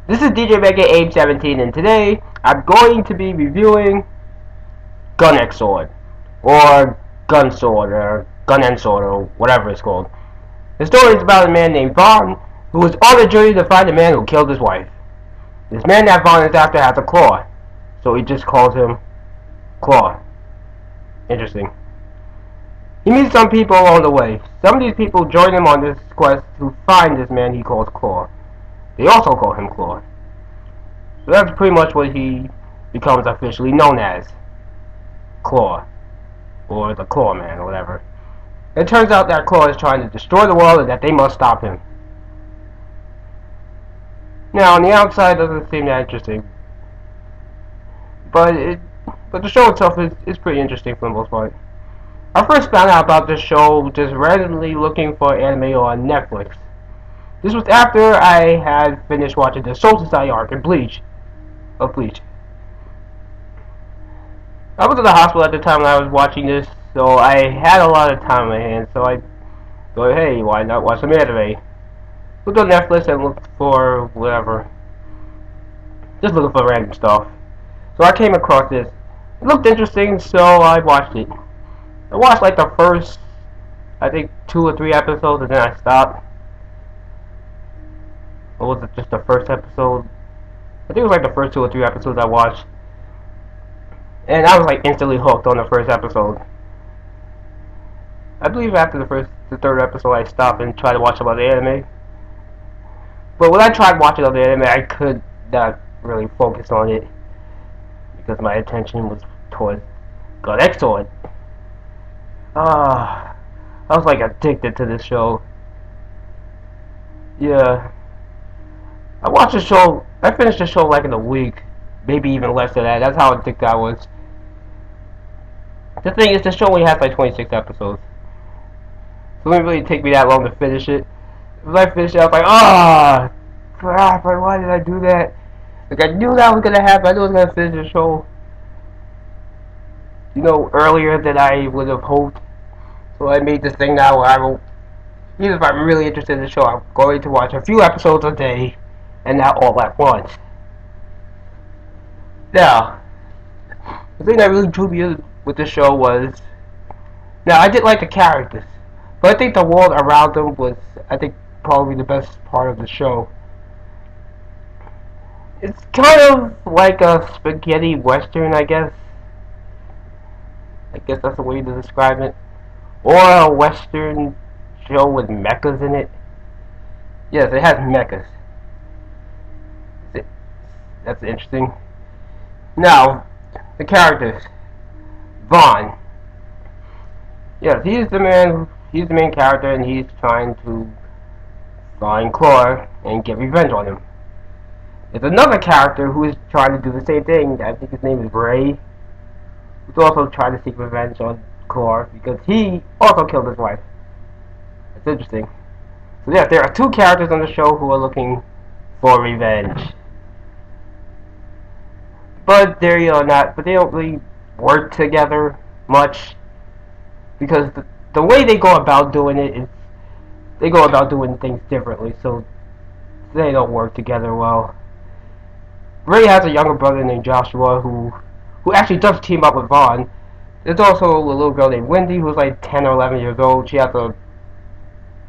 This is DJ Mega Abe 17, and today I'm going to be reviewing Gun X Sword, or Gun Sword, or Gun N Sword, or whatever it's called. The story is about a man named Vaughn who is on a journey to find a man who killed his wife. This man that Vaughn is after has a claw, so he just calls him Claw. Interesting. He meets some people along the way. Some of these people join him on this quest to find this man he calls Claw. They also call him Claw. So that's pretty much what he becomes officially known as. Claw. Or the Claw Man, or whatever. It turns out that Claw is trying to destroy the world and that they must stop him. Now, on the outside, it doesn't seem that interesting. But the show itself is pretty interesting for the most part. I first found out about this show just randomly looking for anime on Netflix. This was after I had finished watching the Soul Society arc in Bleach. Bleach. I was in the hospital at the time when I was watching this, so I had a lot of time on my hands, so I thought, hey, why not watch some anime? Looked on Netflix and looked for whatever. Just looking for random stuff. So I came across this. It looked interesting, so I watched it. I watched like the first, I think, 2 or 3 episodes, and then I stopped. Or was it just the first episode? I think it was like the first 2 or 3 episodes I watched. And I was like instantly hooked on the first episode. I believe after the third episode I stopped and tried to watch some other anime. But when I tried watching other anime, I could not really focus on it. Because my attention was towards Gun X Sword. I was like addicted to this show. Yeah. I watched the show, I finished the show like in a week. Maybe even less than that. That's how addicted I was. The thing is, the show only has like 26 episodes. So it didn't really take me that long to finish it. When I finished it, I was like, crap, why did I do that? Like, I knew that was gonna happen. I knew I was gonna finish the show, earlier than I would have hoped. So I made this thing now where I will, even if I'm really interested in the show, I'm going to watch a few episodes a day, and not all at once. Now, the thing that really drew me in with the show was, now I did like the characters, but I think the world around them was, I think, probably the best part of the show. It's kind of like a spaghetti western, I guess. I guess that's the way to describe it. Or a western show with mechas in it. Yes, it has mechas. That's interesting. Now, the characters. Vaughn. Yes, he's the main character, and he's trying to find Claw and get revenge on him. There's another character who is trying to do the same thing. I think his name is Ray. Who's also trying to seek revenge on Claw because he also killed his wife. It's interesting. So yes, there are 2 characters on the show who are looking for revenge. But they don't really work together much, because the way they go about doing it is, they go about doing things differently, so they don't work together well. Ray has a younger brother named Joshua who actually does team up with Vaughn. There's also a little girl named Wendy who's like 10 or 11 years old. She has a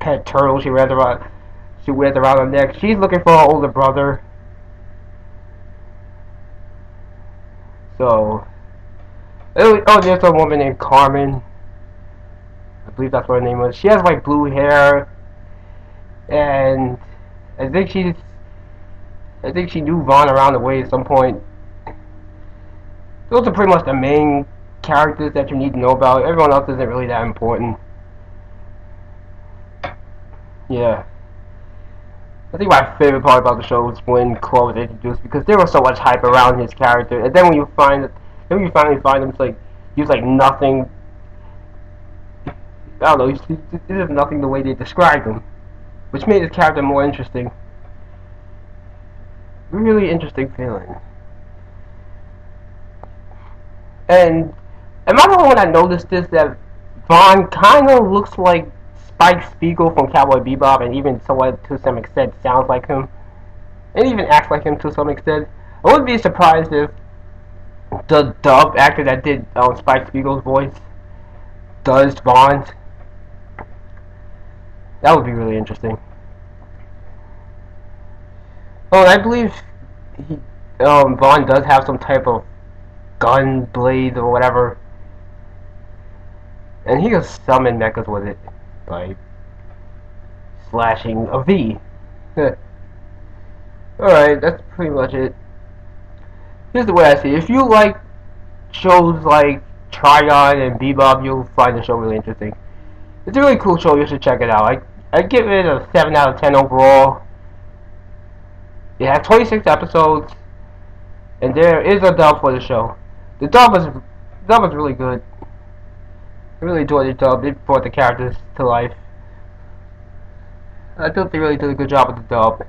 pet turtle she wears around her neck. She's looking for her older brother. So, there's a woman named Carmen. I believe that's what her name was. She has like blue hair, and I think she knew Vaughn around the way at some point. Those are pretty much the main characters that you need to know about. Everyone else isn't really that important. Yeah. I think my favorite part about the show was when Claw was introduced, because there was so much hype around his character, and then when you finally find him, it's like he was like nothing. I don't know. This is nothing the way they described him, which made his character more interesting. Really interesting feeling. And am I the one that noticed this, that Vaughn kind of looks like Spike Spiegel from Cowboy Bebop, and even somewhat to some extent sounds like him? and even acts like him to some extent. I wouldn't be surprised if the dub actor that did Spike Spiegel's voice does Bond. That would be really interesting. Oh, and I believe he, Bond does have some type of gun, blade, or whatever, and he can summon mechas with it by slashing a V. Alright, that's pretty much it. Here's the way I see it. If you like shows like Trigon and Bebop, you'll find the show really interesting. It's a really cool show, you should check it out. I give it a 7 out of 10 overall. It has 26 episodes, and there is a dub for the show. The dub is really good. I really enjoyed the dub. It brought the characters to life. I thought they really did a good job with the dub.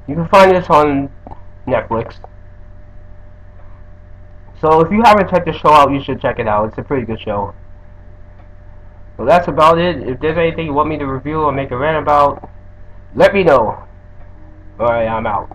You can find this on Netflix. So if you haven't checked the show out, you should check it out. It's a pretty good show. So that's about it. If there's anything you want me to review or make a rant about, let me know. Alright, I'm out.